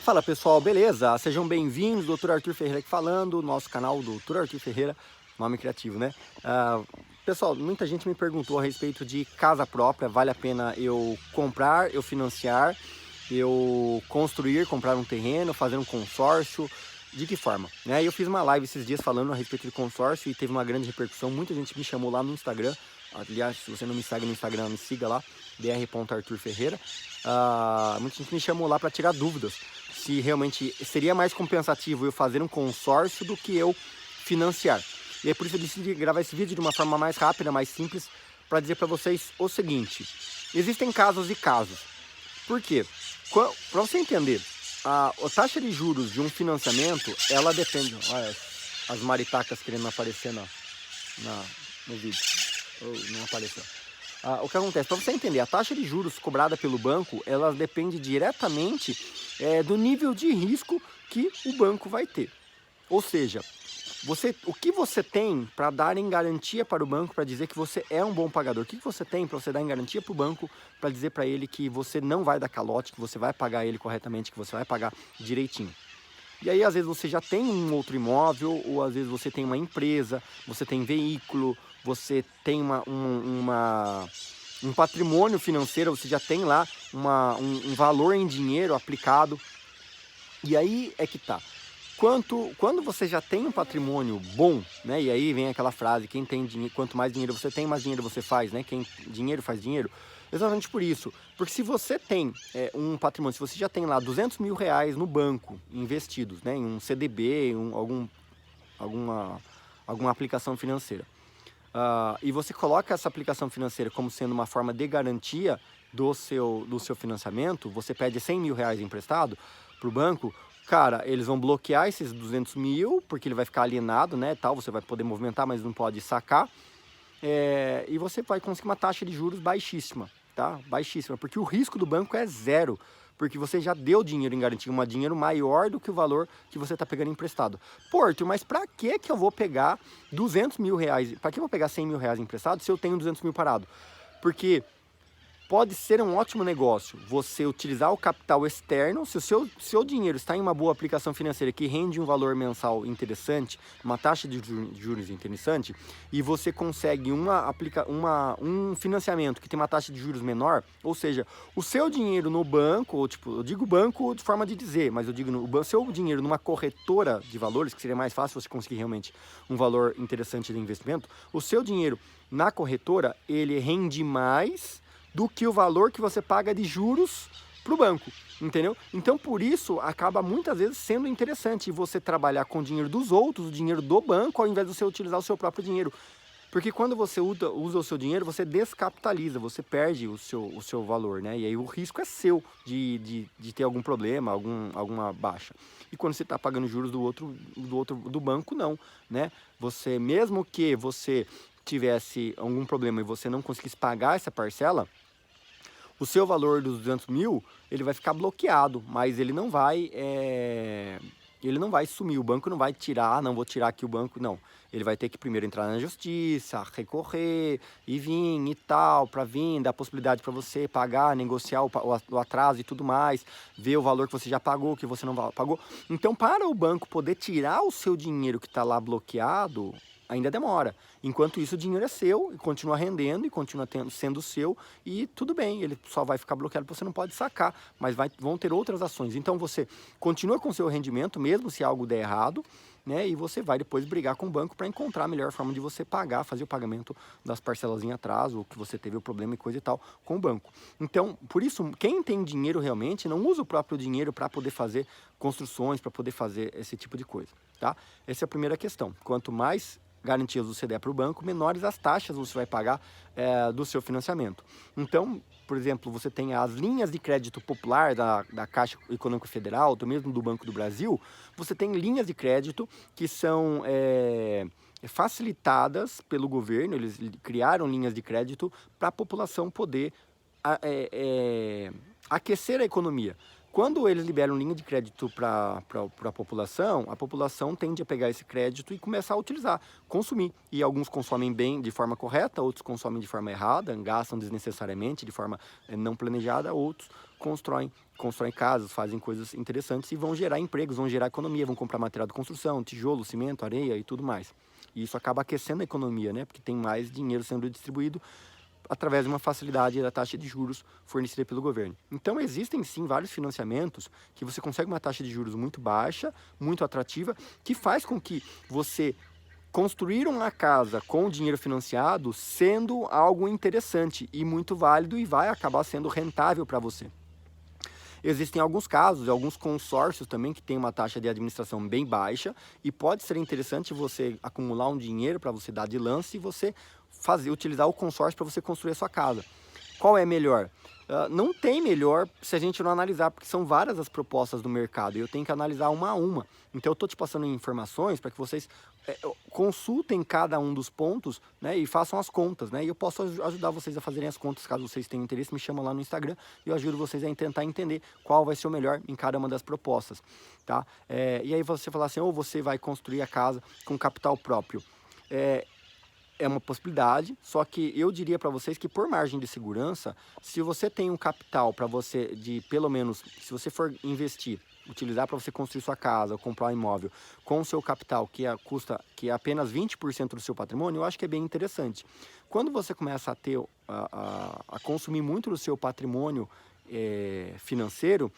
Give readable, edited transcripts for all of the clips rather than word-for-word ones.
Fala pessoal, beleza? Sejam bem-vindos, Dr. Arthur Ferreira aqui falando, nosso canal Dr. Arthur Ferreira, nome criativo, né? Pessoal, muita gente me perguntou a respeito de casa própria, vale a pena eu comprar, eu financiar, eu construir, comprar um terreno, fazer um consórcio, de que forma? Né? Eu fiz uma live esses dias falando a respeito de consórcio e teve uma grande repercussão, muita gente me chamou lá no Instagram, aliás, se você não me segue no Instagram, me siga lá, dr.arthurferreira. Muita gente me chamou lá para tirar dúvidas se realmente seria mais compensativo eu fazer um consórcio do que eu financiar. E é por isso que eu decidi gravar esse vídeo de uma forma mais rápida, mais simples, para dizer para vocês o seguinte: existem casos e casos. Por quê? Para você entender, a taxa de juros de um financiamento, ela depende. Olha, as maritacas querendo aparecer no vídeo. Não apareceu. O que acontece? Para você entender, a taxa de juros cobrada pelo banco, ela depende diretamente do nível de risco que o banco vai ter. Ou seja, o que você tem para dar em garantia para o banco, para dizer que você é um bom pagador? O que você tem para você dar em garantia para o banco, para dizer para ele que você não vai dar calote, que você vai pagar ele corretamente, que você vai pagar direitinho? E aí, às vezes, você já tem um outro imóvel, ou às vezes você tem uma empresa, você tem veículo, você tem um patrimônio financeiro, você já tem lá um valor em dinheiro aplicado. E aí é que tá. Quando você já tem um patrimônio bom, né? E aí vem aquela frase, quem tem dinheiro, quanto mais dinheiro você tem, mais dinheiro você faz, né? Quem dinheiro faz dinheiro. Exatamente por isso. Porque se você tem um patrimônio, se você já tem lá 200 mil reais no banco investidos, né? Em um CDB, alguma aplicação financeira. E você coloca essa aplicação financeira como sendo uma forma de garantia do seu financiamento, você pede 100 mil reais emprestado para o banco, cara, eles vão bloquear esses 200 mil, porque ele vai ficar alienado, né, tal, você vai poder movimentar, mas não pode sacar, e você vai conseguir uma taxa de juros baixíssima, tá? Baixíssima, porque o risco do banco é zero, porque você já deu dinheiro em garantia, um dinheiro maior do que o valor que você está pegando emprestado. Pô, Arthur, mas para que eu vou pegar 200 mil reais, para que eu vou pegar 100 mil reais emprestado se eu tenho 200 mil parado? Porque pode ser um ótimo negócio você utilizar o capital externo, se o seu dinheiro está em uma boa aplicação financeira que rende um valor mensal interessante, uma taxa de juros interessante, e você consegue um financiamento que tem uma taxa de juros menor, ou seja, o seu dinheiro no banco, ou tipo, eu digo banco de forma de dizer, mas eu digo o seu dinheiro numa corretora de valores, que seria mais fácil você conseguir realmente um valor interessante de investimento, o seu dinheiro na corretora, ele rende mais do que o valor que você paga de juros para o banco, entendeu? Então, por isso, acaba muitas vezes sendo interessante você trabalhar com o dinheiro dos outros, o dinheiro do banco, ao invés de você utilizar o seu próprio dinheiro. Porque quando você usa o seu dinheiro, você descapitaliza, você perde o seu valor, né? E aí o risco é seu de ter algum problema, alguma baixa. E quando você está pagando juros do banco, não, né? Você, mesmo que você tivesse algum problema e você não conseguisse pagar essa parcela, o seu valor dos 200 mil, ele vai ficar bloqueado, mas ele não vai sumir, o banco não vai tirar, não vou tirar aqui o banco, não. Ele vai ter que primeiro entrar na justiça, recorrer, e vir e tal, para vir, dar a possibilidade para você pagar, negociar o atraso e tudo mais, ver o valor que você já pagou, que você não pagou. Então, para o banco poder tirar o seu dinheiro que está lá bloqueado, ainda demora. Enquanto isso, o dinheiro é seu e continua rendendo e continua sendo seu, e tudo bem, ele só vai ficar bloqueado porque você não pode sacar, mas vão ter outras ações. Então você continua com o seu rendimento, mesmo se algo der errado, né? E você vai depois brigar com o banco para encontrar a melhor forma de você pagar, fazer o pagamento das parcelas em atraso, ou que você teve o problema e coisa e tal com o banco. Então, por isso, quem tem dinheiro realmente não usa o próprio dinheiro para poder fazer construções, para poder fazer esse tipo de coisa, tá? Essa é a primeira questão. Quanto mais garantias você der para o banco, menores as taxas você vai pagar do seu financiamento. Então, por exemplo, você tem as linhas de crédito popular da Caixa Econômica Federal, ou mesmo do Banco do Brasil, você tem linhas de crédito que são facilitadas pelo governo, eles criaram linhas de crédito para a população poder aquecer a economia. Quando eles liberam linha de crédito para a população tende a pegar esse crédito e começar a utilizar, consumir. E alguns consomem bem de forma correta, outros consomem de forma errada, gastam desnecessariamente, de forma não planejada, outros constroem constroem casas, fazem coisas interessantes e vão gerar empregos, vão gerar economia, vão comprar material de construção, tijolo, cimento, areia e tudo mais. E isso acaba aquecendo a economia, né? Porque tem mais dinheiro sendo distribuído através de uma facilidade da taxa de juros fornecida pelo governo. Então existem sim vários financiamentos que você consegue uma taxa de juros muito baixa, muito atrativa, que faz com que você construir uma casa com dinheiro financiado sendo algo interessante e muito válido e vai acabar sendo rentável para você. Existem alguns casos, alguns consórcios também que têm uma taxa de administração bem baixa e pode ser interessante você acumular um dinheiro para você dar de lance e você utilizar o consórcio para você construir a sua casa. Qual é melhor? Não tem melhor se a gente não analisar, porque são várias as propostas do mercado e eu tenho que analisar uma a uma. Então eu estou te passando informações para que vocês consultem cada um dos pontos, né, e façam as contas, né, e eu posso ajudar vocês a fazerem as contas, caso vocês tenham interesse, me chamam lá no Instagram e eu ajudo vocês a tentar entender qual vai ser o melhor em cada uma das propostas, tá? E aí você falar assim, ou você vai construir a casa com capital próprio. É uma possibilidade, só que eu diria para vocês que por margem de segurança, se você tem um capital para você de pelo menos, se você for investir, utilizar para você construir sua casa ou comprar um imóvel com o seu capital que é apenas 20% do seu patrimônio, eu acho que é bem interessante. Quando você começa a ter a consumir muito do seu patrimônio financeiro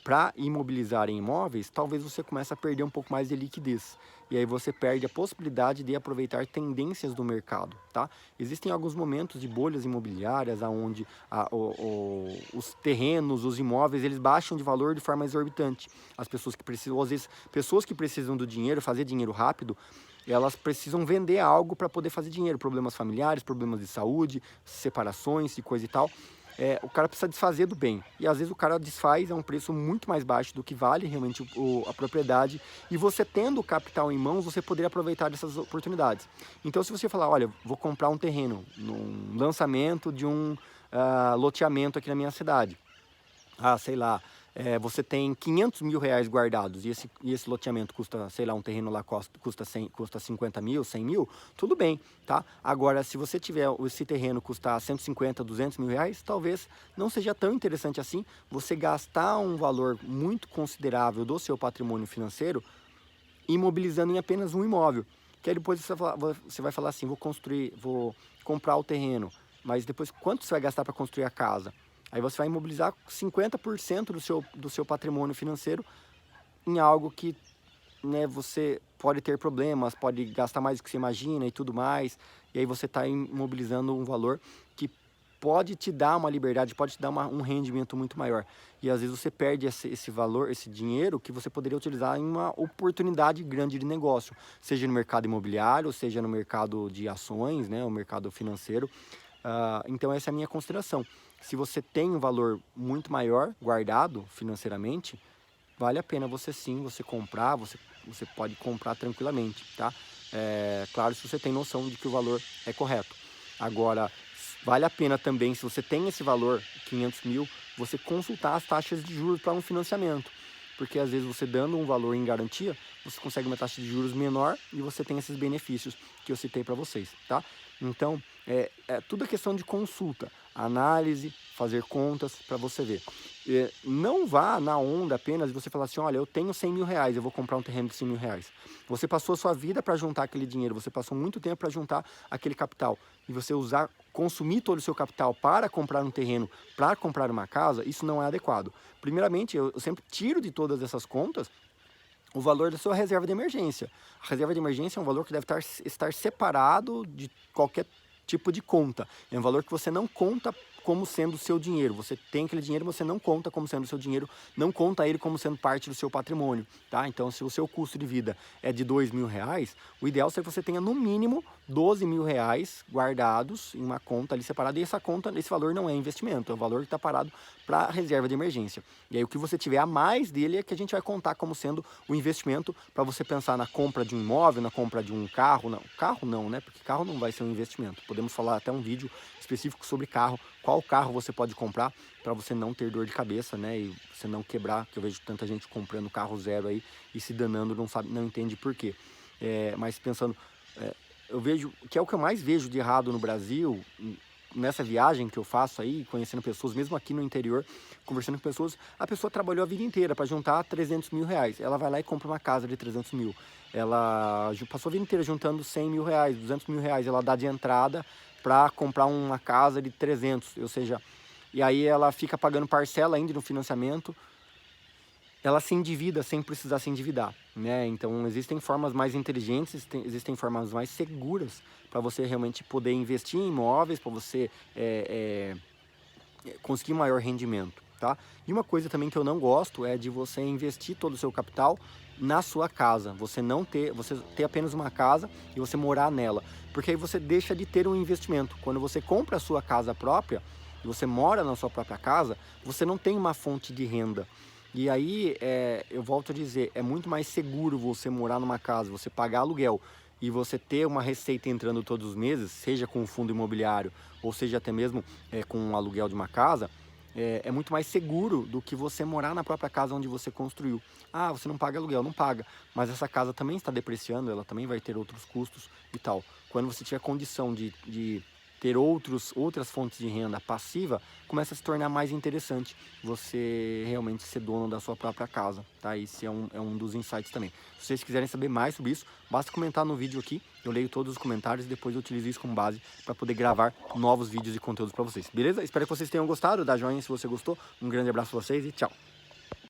para imobilizar em imóveis, talvez você comece a perder um pouco mais de liquidez. E aí você perde a possibilidade de aproveitar tendências do mercado, tá? Existem alguns momentos de bolhas imobiliárias onde os terrenos, os imóveis, eles baixam de valor de forma exorbitante. As pessoas que precisam, às vezes, pessoas que precisam do dinheiro, fazer dinheiro rápido, elas precisam vender algo para poder fazer dinheiro. Problemas familiares, problemas de saúde, separações e coisa e tal. O cara precisa desfazer do bem. E às vezes o cara desfaz a um preço muito mais baixo do que vale realmente a propriedade. E você tendo o capital em mãos, você poderia aproveitar dessas oportunidades. Então se você falar, olha, vou comprar um terreno num lançamento de um loteamento aqui na minha cidade. Sei lá, você tem 500 mil reais guardados e esse loteamento custa, sei lá, um terreno lá custa 50 mil, 100 mil, tudo bem, tá? Agora, se você tiver esse terreno custar 150, 200 mil reais, talvez não seja tão interessante assim você gastar um valor muito considerável do seu patrimônio financeiro imobilizando em apenas um imóvel. Que aí depois você vai falar assim, vou comprar o terreno, mas depois quanto você vai gastar para construir a casa? Aí você vai imobilizar 50% do seu patrimônio financeiro em algo que, né, você pode ter problemas, pode gastar mais do que você imagina e tudo mais. E aí você está imobilizando um valor que pode te dar uma liberdade, pode te dar um rendimento muito maior. E às vezes você perde esse valor, esse dinheiro que você poderia utilizar em uma oportunidade grande de negócio, seja no mercado imobiliário, seja no mercado de ações, né, o mercado financeiro. Então essa é a minha consideração. Se você tem um valor muito maior guardado financeiramente, vale a pena você comprar, você pode comprar tranquilamente, tá? Claro, se você tem noção de que o valor é correto. Agora, vale a pena também, se você tem esse valor, 500 mil, você consultar as taxas de juros para um financiamento. Porque às vezes você dando um valor em garantia, você consegue uma taxa de juros menor e você tem esses benefícios que eu citei para vocês, tá? Então, tudo é questão de consulta, análise, fazer contas para você ver. Não vá na onda apenas de você falar assim, olha, eu tenho 100 mil reais, eu vou comprar um terreno de 100 mil reais. Você passou a sua vida para juntar aquele dinheiro, você passou muito tempo para juntar aquele capital. E você consumir todo o seu capital para comprar um terreno, para comprar uma casa, isso não é adequado. Primeiramente, eu sempre tiro de todas essas contas o valor da sua reserva de emergência. A reserva de emergência é um valor que deve estar separado de qualquer tipo de conta. É um valor que você não conta como sendo o seu dinheiro. Você tem aquele dinheiro, você não conta como sendo o seu dinheiro, não conta ele como sendo parte do seu patrimônio, tá? Então, se o seu custo de vida é de 2 mil reais, o ideal é que você tenha no mínimo 12 mil reais guardados em uma conta ali separada. E essa conta, esse valor não é investimento, é o valor que está parado para reserva de emergência. E aí o que você tiver a mais dele é que a gente vai contar como sendo o investimento para você pensar na compra de um imóvel, na compra de um carro. Não, carro não, né? Porque carro não vai ser um investimento. Podemos falar até um vídeo específico sobre carro, qual carro você pode comprar para você não ter dor de cabeça, né? E você não quebrar, que eu vejo tanta gente comprando carro zero aí e se danando, não entende por quê. Mas pensando, eu vejo que é o que eu mais vejo de errado no Brasil, nessa viagem que eu faço aí, conhecendo pessoas, mesmo aqui no interior, conversando com pessoas, a pessoa trabalhou a vida inteira para juntar 300 mil reais. Ela vai lá e compra uma casa de 300 mil. Ela passou a vida inteira juntando 100 mil reais, 200 mil reais. Ela dá de entrada para comprar uma casa de 300, ou seja, e aí ela fica pagando parcela ainda no financiamento. Ela se endivida sem precisar se endividar, né? Então existem formas mais inteligentes, existem formas mais seguras para você realmente poder investir em imóveis, para você conseguir maior rendimento, tá? E uma coisa também que eu não gosto é de você investir todo o seu capital na sua casa, você ter apenas uma casa e você morar nela, porque aí você deixa de ter um investimento. Quando você compra a sua casa própria e você mora na sua própria casa, você não tem uma fonte de renda. E aí, eu volto a dizer, é muito mais seguro você morar numa casa, você pagar aluguel e você ter uma receita entrando todos os meses, seja com um fundo imobiliário ou seja até mesmo com um aluguel de uma casa, é muito mais seguro do que você morar na própria casa onde você construiu. Ah, você não paga aluguel, não paga, mas essa casa também está depreciando, ela também vai ter outros custos e tal. Quando você tiver condição de ter outras fontes de renda passiva, começa a se tornar mais interessante você realmente ser dono da sua própria casa, tá? Esse é um dos insights também. Se vocês quiserem saber mais sobre isso, basta comentar no vídeo aqui, eu leio todos os comentários e depois eu utilizo isso como base para poder gravar novos vídeos e conteúdos para vocês, beleza? Espero que vocês tenham gostado, dá joinha se você gostou, um grande abraço para vocês e tchau!